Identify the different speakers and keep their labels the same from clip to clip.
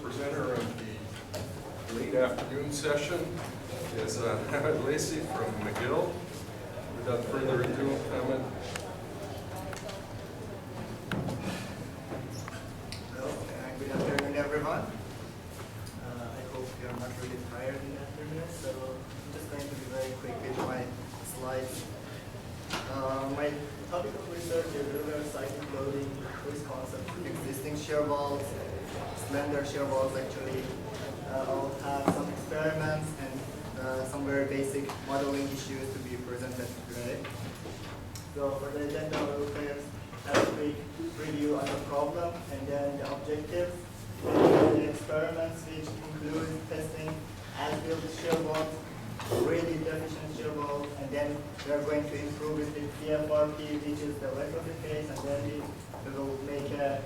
Speaker 1: presenter of the late afternoon session is Layssi from McGill. Without further ado, comment.
Speaker 2: Hello, good afternoon, everyone. I hope you're not really tired in the afternoon, so I'm just going to be very quick with my slides. My topic of research is river cyclic loading, response of existing shear walls, slender shear walls actually. I'll have some experiments and some very basic modeling issues to be presented today. So for the agenda, we'll first have a quick review on the problem and then the objectives, and then the experiments which include testing as-built shear walls, really deficient shear walls, and then we are going to improve it with CFRP, which is the retrofit case, and then we will make a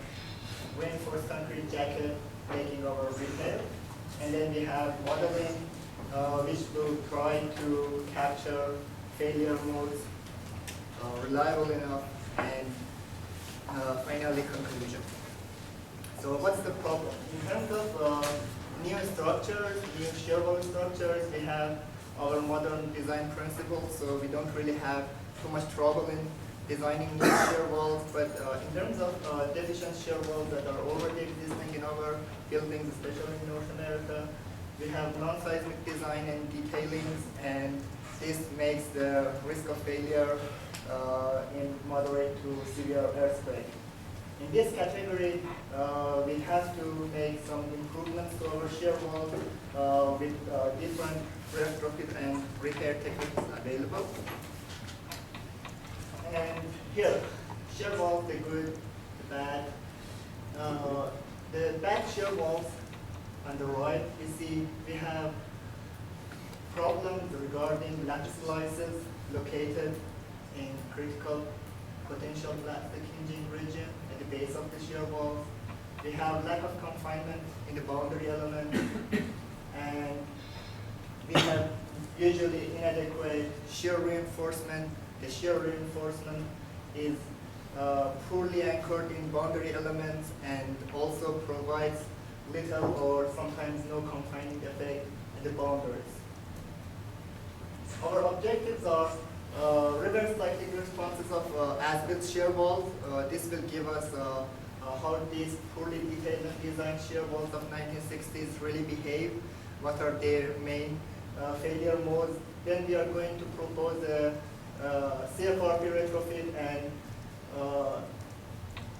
Speaker 2: reinforced concrete jacket making our repair. And then we have modeling, which will try to capture failure modes reliable enough, and finally conclusion. So what's the problem? In terms of new structures, new shear wall structures, we have our modern design principles, so we don't really have too much trouble in designing new shear walls, but in terms of deficient shear walls that are already existing in our buildings, especially in North America, we have non-seismic design and detailings, and this makes the risk of failure in moderate to severe earthquake. In this category, we have to make some improvements to our shear wall with different retrofit and repair techniques available. And here, shear walls, the good, the bad. The bad shear walls on the right, you see we have problems regarding lattice slices located in critical potential plastic hinging region at the base of the shear walls. We have lack of confinement in the boundary element, and we have usually inadequate shear reinforcement. The shear reinforcement is poorly anchored in boundary elements and also provides little or sometimes no confining effect at the boundaries. Our objectives are reverse cyclic responses of as-built shear walls. This will give us how these poorly detailed and designed shear walls of 1960s really behave, what are their main failure modes. Then we are going to propose a CFRP retrofit and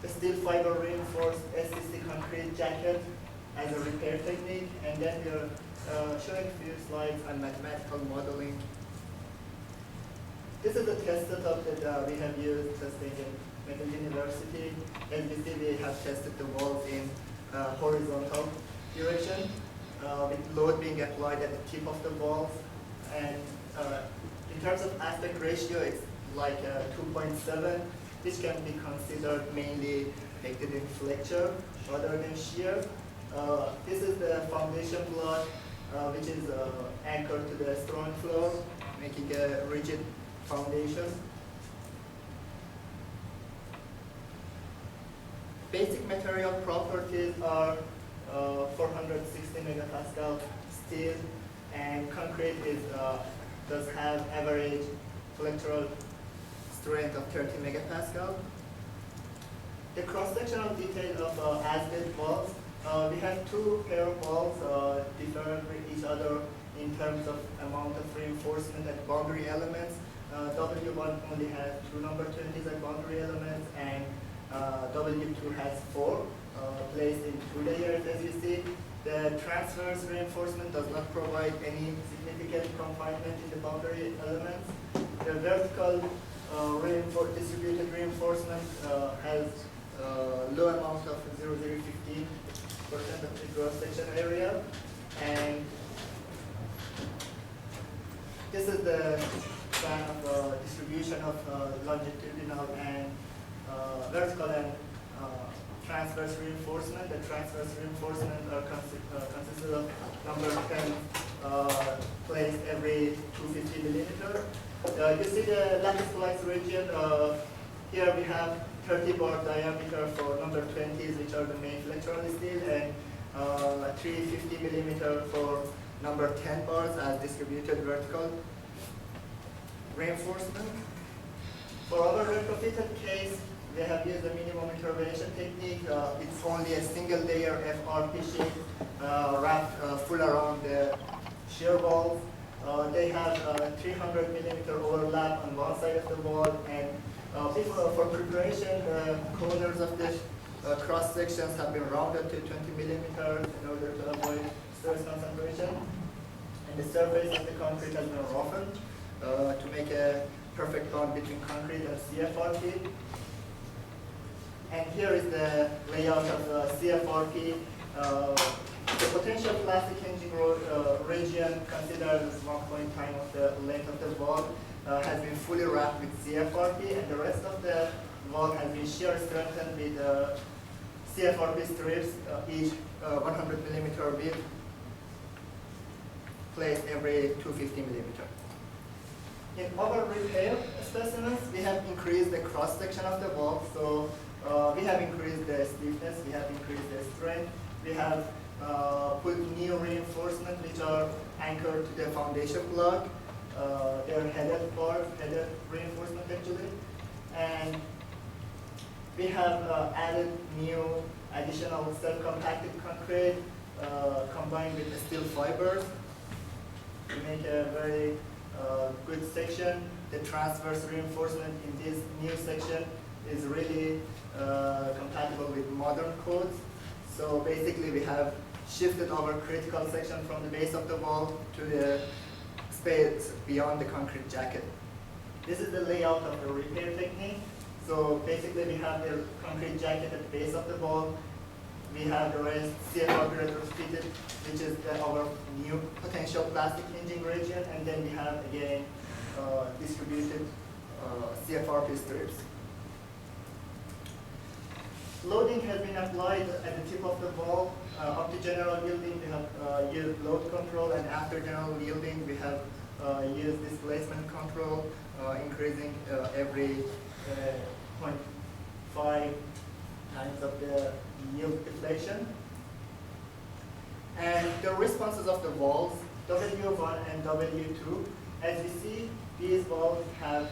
Speaker 2: a steel fiber reinforced SCC concrete jacket as a repair technique, and then we are showing a few slides on mathematical modeling. This is the test setup that we have used testing in Metal University. As you see, we have tested the walls in horizontal direction with load being applied at the tip of the walls. And in terms of aspect ratio, it's like 2.7, which can be considered mainly affected in flexure rather than shear. This is the foundation block, which is anchored to the stone floor, making a rigid foundation. Basic material properties are 460 megapascal steel, and concrete does have average flexural strength of 30 megapascal. The cross-sectional detail of as-built walls, we have two pair of walls different with each other in terms of amount of reinforcement at boundary elements. W1 only has two number 20s at boundary elements, and W2 has four placed in two layers, as you see. The transverse reinforcement does not provide any significant confinement in the boundary elements. The vertical distributed reinforcement has low amount of 0.015% of the cross-section area, and this is the plan of distribution of longitudinal and vertical and transverse reinforcement. The transverse reinforcement are consisted of number 10 placed every 250 millimeter. You see the lattice slice region. Here we have 30 bar diameter for number 20s, which are the main flexural steel, and 350 millimeter for number 10 bars as distributed vertical reinforcement. For our retrofitted case, they have used the minimum intervention technique. It's only a single layer FRP sheet wrapped full around the shear walls. They have 300 millimeter overlap on one side of the wall, and for preparation, the corners of the cross sections have been rounded to 20 millimeters in order to avoid stress concentration. And the surface of the concrete has been roughened to make a perfect bond between concrete and CFRP. And here is the layout of the CFRP. The potential plastic hinging region, considered as 1 point time of the length of the wall, has been fully wrapped with CFRP, and the rest of the wall has been shear strengthened with CFRP strips, each 100 millimeter width, placed every 250 millimeter. In our repair specimens, we have increased the cross section of the wall, so we have increased the stiffness, we have increased the strength, we have put new reinforcement which are anchored to the foundation block. They're headed reinforcement actually, and we have added new additional self-compacted concrete combined with the steel fibers to make a very good section. The transverse reinforcement in this new section is really compatible with modern codes. So basically we have shifted our critical section from the base of the wall to the space beyond the concrete jacket. This is the layout of the repair technique. So basically we have the concrete jacket at the base of the wall. We have the rest CFRP retrofitted, which is our new potential plastic hinging region, and then we have again distributed CFRP strips. Loading has been applied at the tip of the wall. Up to general yielding, we have used load control, and after general yielding, we have used displacement control, increasing every 0.5 times of the yield deflation. And the responses of the walls, W1 and W2, as you see, these walls have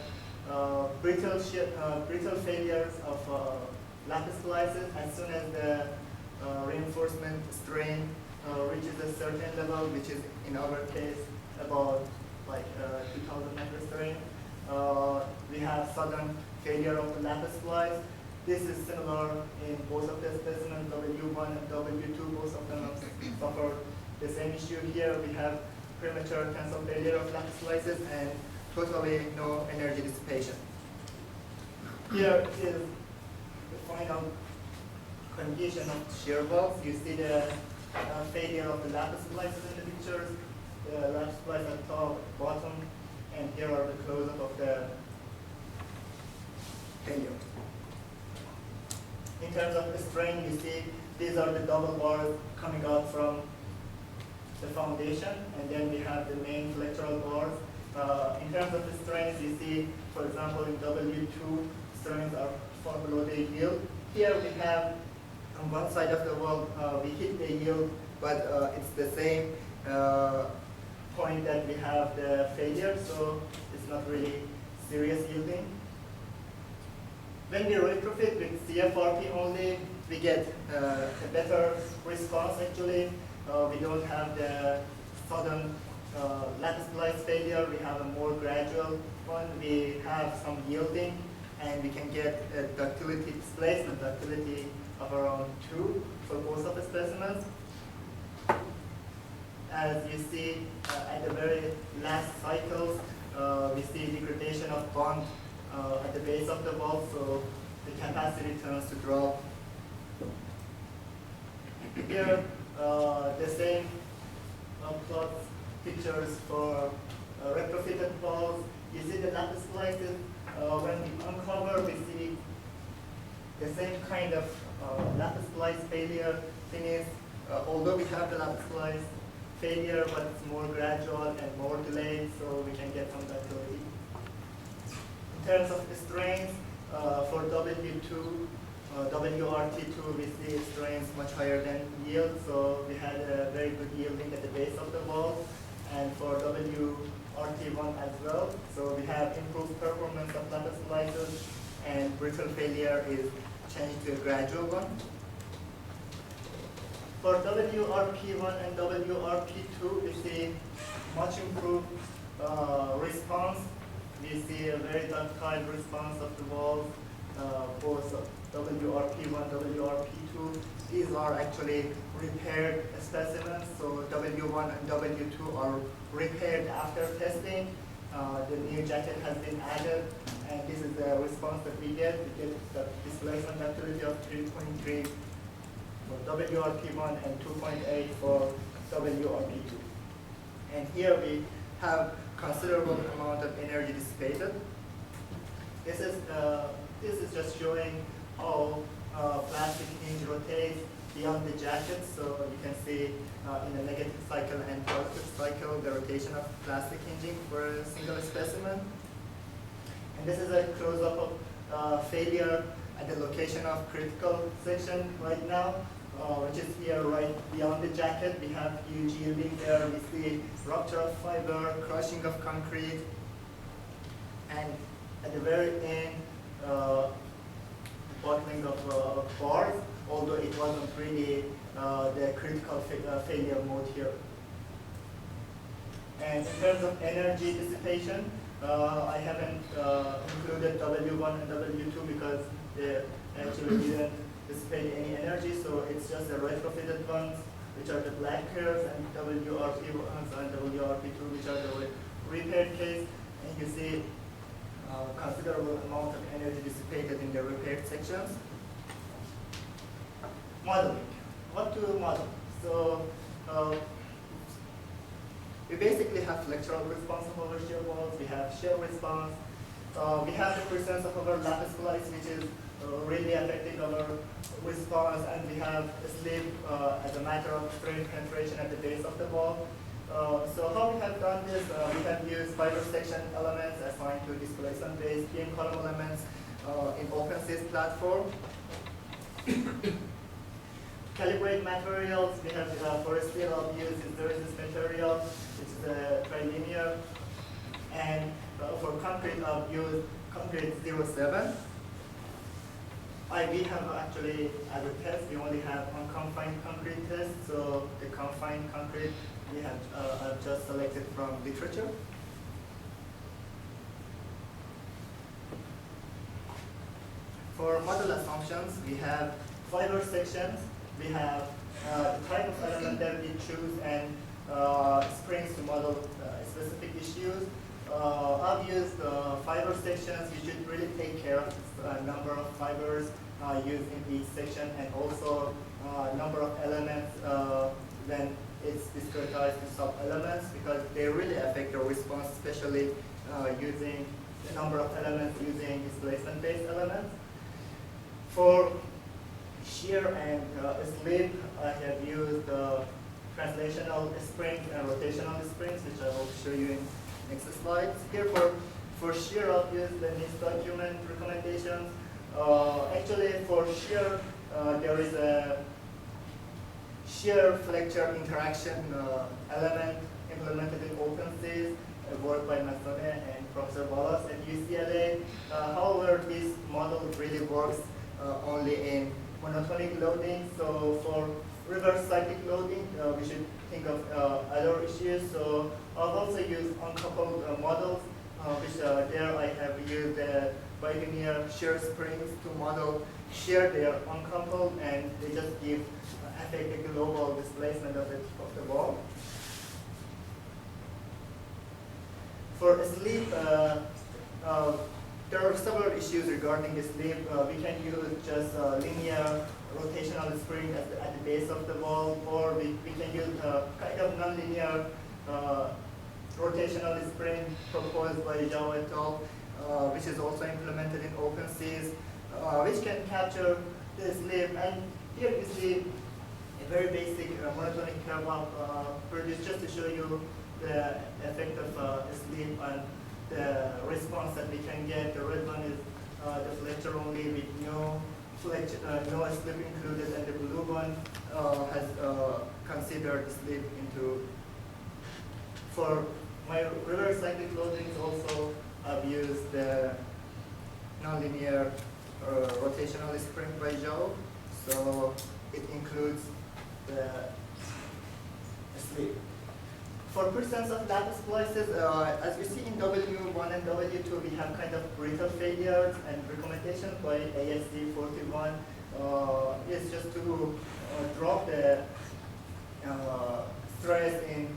Speaker 2: brittle failures of lattice splices as soon as the reinforcement strain reaches a certain level, which is in our case about like 2000 meter strain. We have sudden failure of the lattice splice. This is similar in both of the specimens, W1 and W2, both of them suffer the same issue. Here we have premature tensile failure of lattice slices and totally no energy dissipation. Here is the final condition of shear walls. You see the failure of the lattice splices in the pictures, the lattice splice at top, bottom, and here are the close-up of the failure. In terms of the strain, you see these are the double bars coming out from the foundation, and then we have the main flexural bars. In terms of the strains, you see, for example, in W2, strains are far below the yield. Here we have, on one side of the wall, we hit the yield, but it's the same point that we have the failure, so it's not really serious yielding. When we retrofit with CFRP only, we get a better response actually. We don't have the sudden lattice splice failure, we have a more gradual one. We have some yielding, and we can get a ductility, displacement ductility of around 2 for both of the specimens. As you see at the very last cycles, we see degradation of bond at the base of the wall, so the capacity tends to drop. Here, the same plot pictures for retrofitted walls. You see the lattice splices. When we uncover, we see the same kind of lattice splice failure finish. Although we have the lattice splice failure, but it's more gradual and more delayed, so we can get some ductility. In terms of the strains, for W2, WRT2, we see strains much higher than yield, so we had a very good yielding at the base of the wall. And for WRT1 as well, so we have improved performance of lattice slices, and brittle failure is changed to a gradual one. For WRP1 and WRP2, we see much improved response. We see a very ductile response of the walls, both WRP1, WRP2. These are actually repaired specimens, so W1 and W2 are repaired after testing. The new jacket has been added, and this is the response that we get. We get the displacement activity of 3.3 for WRP1 and 2.8 for WRP2. And here we have considerable amount of energy dissipated. This is just showing how plastic hinge rotates beyond the jacket. So you can see in the negative cycle and positive cycle the rotation of plastic hinging for a single specimen. And this is a close-up of failure at the location of critical section right now, which is here right beyond the jacket. We have huge yielding there. We see rupture of fiber, crushing of concrete, and at the very end, bottling of bars, although it wasn't really the critical failure mode here. And in terms of energy dissipation, I haven't included W1 and W2 because they actually didn't dissipate any energy, so it's just the retrofitted ones, which are the black curves, and WRP1s and WRP2, which are the repaired case. And you see considerable amount of energy dissipated in the repaired sections. Modeling. What to model? So we basically have flexural response of our shear walls. We have shear response. We have the presence of our lattice slice, which is really affecting our response, and we have slip as a matter of strain penetration at the base of the wall. So how we have done this, we have used fiber section elements assigned to displacement-based beam column elements in OpenSys platform. Calibrate materials, we have for steel of use is there is this material, which is a trilinear, and for concrete of use concrete 07. We have actually, as a test, we only have unconfined concrete test, so the confined concrete we have I've just selected from literature. For model assumptions, we have fiber sections, we have the type of element that we choose, and springs to model specific issues. I've used fiber sections. You should really take care of the number of fibers used in each section, and also number of elements when it's discretized to sub-elements, because they really affect the response, especially using the number of elements using displacement-based elements. For shear and slip, I have used translational springs and rotational springs, which I will show you in next slides. Here for shear, I've used the NIST document recommendations. Actually, for shear, there is a shear flexure interaction element implemented in OpenSys, work by Masone and Professor Wallace at UCLA. However, this model really works only in monotonic loading. So for reverse cyclic loading, we should think of other issues. So I've also used uncoupled models, which there I have used bilinear shear springs to model shear. They are uncoupled, and they just give affect the global displacement of the wall. For slip, there are several issues regarding the slip. We can use just linear rotational spring at the base of the wall, or we can use kind of nonlinear rotational spring proposed by Zhao et al., which is also implemented in OpenSys, which can capture the slip. And here you see a very basic monotonic curve produced just to show you the effect of slip and the response that we can get. The red one is the flexure only with no no slip included, and the blue one has considered slip into. For my reverse cyclic loadings also, I've used the nonlinear rotational spring by Joe, so it includes the slip. For percents of lap splices, as we see in W1 and W2, we have kind of brittle failures, and recommendation by ASD 41 is just to drop the stress in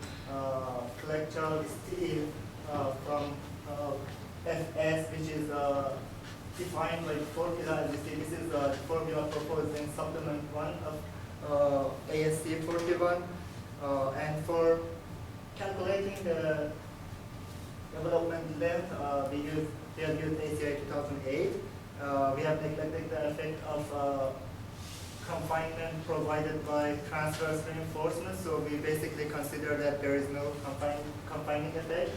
Speaker 2: collectoral steel from FS, which is defined by the formula. As you see, this is the formula proposed in supplement 1 of ASD 41. And for calculating the development length, we have used ACI 2008. We have neglected the effect of confinement provided by transverse reinforcement, so we basically consider that there is no confining effect.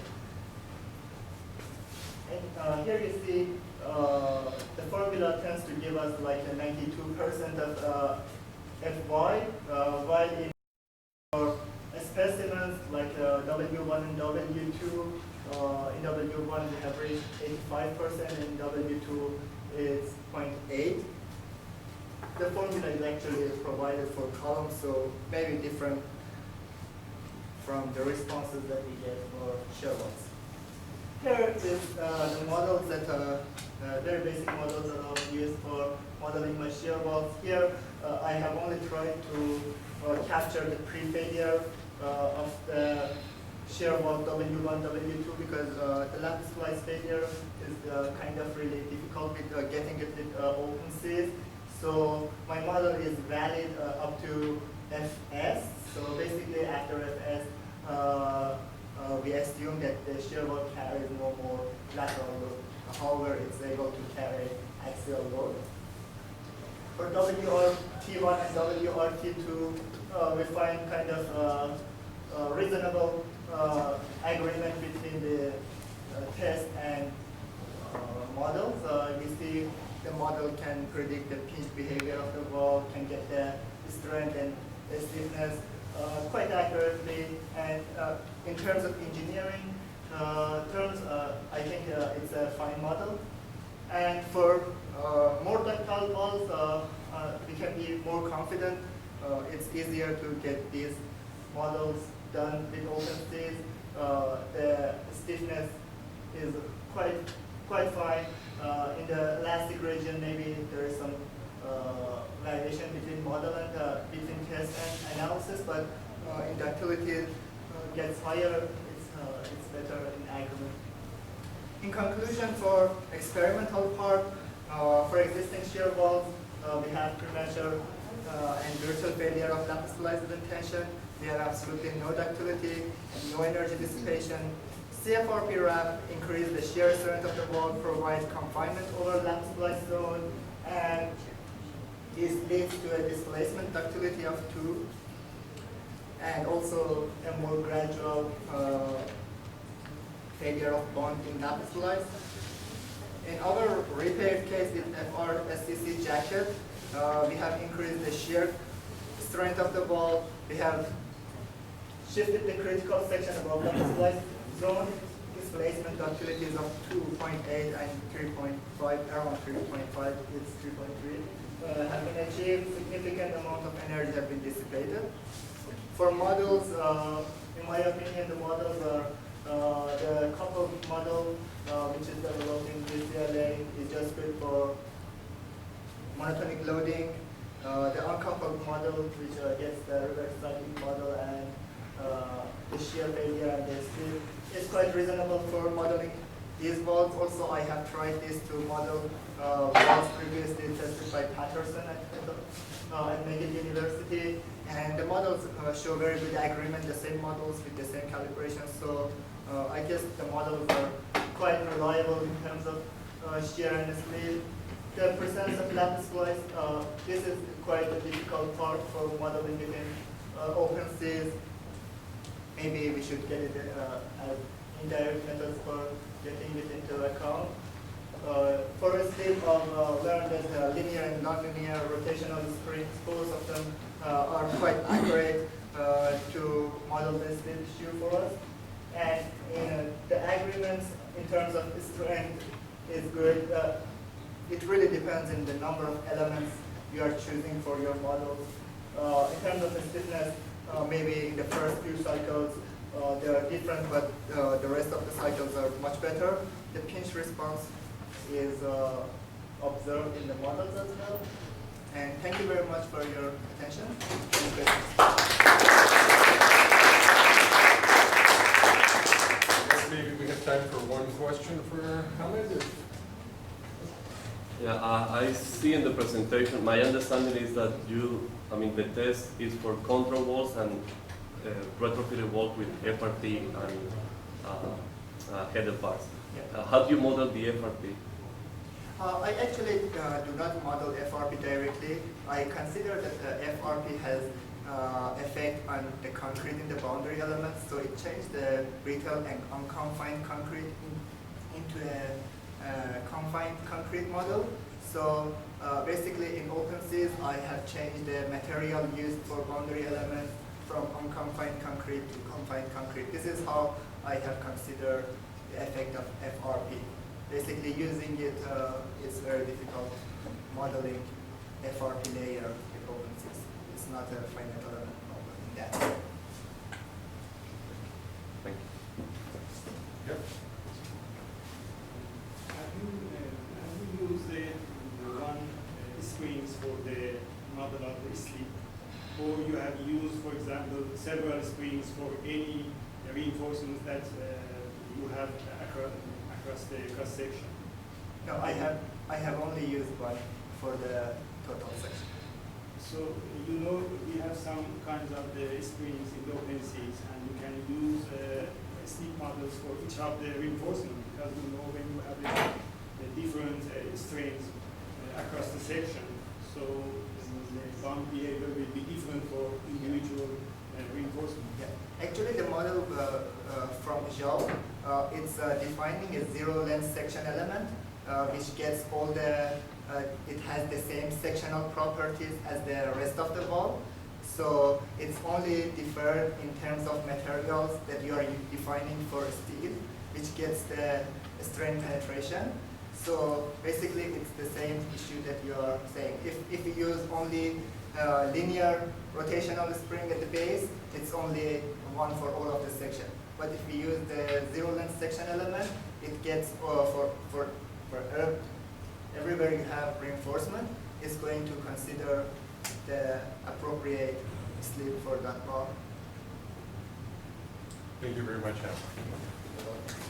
Speaker 2: And here you see the formula tends to give us like a 92% of Fy, while in for specimens like W1 and W2, in W1 we have reached 85%, in W2 it's 0.8. The formula is actually provided for columns, so maybe different from the responses that we get for shear loads. Here is the models that very basic models that are used for modeling my shear walls. Here I have only tried to capture the pre-failure of the shear wall W1, W2 because the lap splice failure is kind of really difficult with getting it with open seas. So my model is valid up to Fs. So basically after Fs, we assume that the shear load carries no more lateral load. However, it's able to carry axial load. For WRT1 and WRT2, we find kind of reasonable agreement between the test and models. We see the model can predict the pinch behavior of the wall, can get the strength and the stiffness quite accurately. And in terms of engineering terms, I think it's a fine model. And for more ductile walls, we can be more confident. It's easier to get these models done with open seas. The stiffness is quite fine. In the elastic region, maybe there is some variation between model and between test and analysis, but in ductility gets higher. It's better in agreement. In conclusion, for experimental part, for existing shear walls, we have premature and virtual failure of lap splice tension. We have absolutely no ductility and no energy dissipation. CFRP wrap increase the shear strength of the wall, provides confinement over lap splice zone, and this leads to a displacement ductility of 2, and also a more gradual failure of bond in lap splice. In our repaired case with FRSCC jacket, we have increased the shear strength of the wall. We have shifted the critical section above lap splice zone. Displacement ductilities of 2.8 and 3.5, around 3.5, it's 3.3, have been achieved. Significant amount of energy have been dissipated. For models, in my opinion, the models are the coupled model, which is developed in UCLA, is just good for monotonic loading. The uncoupled model, which gets the reverse cyclic model and the shear failure and the slip, is quite reasonable for modeling these walls. Also, I have tried this to model walls previously tested by Patterson at McGill University, and the models show very good agreement, the same models with the same calibration. So I guess the models are quite reliable in terms of shear and slip. The presence of lap splice, this is quite a difficult part for modeling within open seas. Maybe we should get it as indirect methods for getting it into account. For for a slip, I've learned that linear and nonlinear rotational springs, both of them are quite accurate to model the slip issue for us. And the agreements in terms of strength is good. It really depends on the number of elements you are choosing for your models. In terms of the stiffness, maybe in the first few cycles they are different, but the rest of the cycles are much better. The pinch response is observed in the models as well. And thank you very much for your attention.
Speaker 1: Maybe we have time for one question for Hamid.
Speaker 3: Yeah, I see in the presentation, my understanding is that the test is for control walls and retrofitted walls with FRP and header bars.
Speaker 2: Yeah.
Speaker 3: How do you model the FRP?
Speaker 2: I actually do not model FRP directly. I consider that FRP has effect on the concrete in the boundary elements, so it changed the brittle and unconfined concrete into a confined concrete model. So basically in OpenSys, I have changed the material used for boundary elements from unconfined concrete to confined concrete. This is how I have considered the effect of FRP. Basically using it is very difficult modeling FRP layer with OpenSys. It's not a finite element problem in that.
Speaker 3: Thank you.
Speaker 1: Yep.
Speaker 4: Have you used the one screens for the model of the sleep, or you have used, for example, several screens for any reinforcements that you have across the cross section?
Speaker 2: No, I have only used one for the total section.
Speaker 4: So we have some kinds of the screens in the OpenSys, and you can use sleep models for each of the reinforcements, because when you have the different strains across the section, so the bond behavior will be different for individual reinforcement.
Speaker 2: Yeah. Actually, the model from Zhao, it's defining a zero-length section element, which gets all the, it has the same sectional properties as the rest of the wall. So it's only differed in terms of materials that you are defining for steel, which gets the strain penetration. So basically, it's the same issue that you are saying. If you use only linear rotational spring at the base, it's only one for all of the section. But if we use the zero-length section element, it gets for everywhere you have reinforcement, it's going to consider the appropriate slip for that bar.
Speaker 1: Thank you very much, Hamid.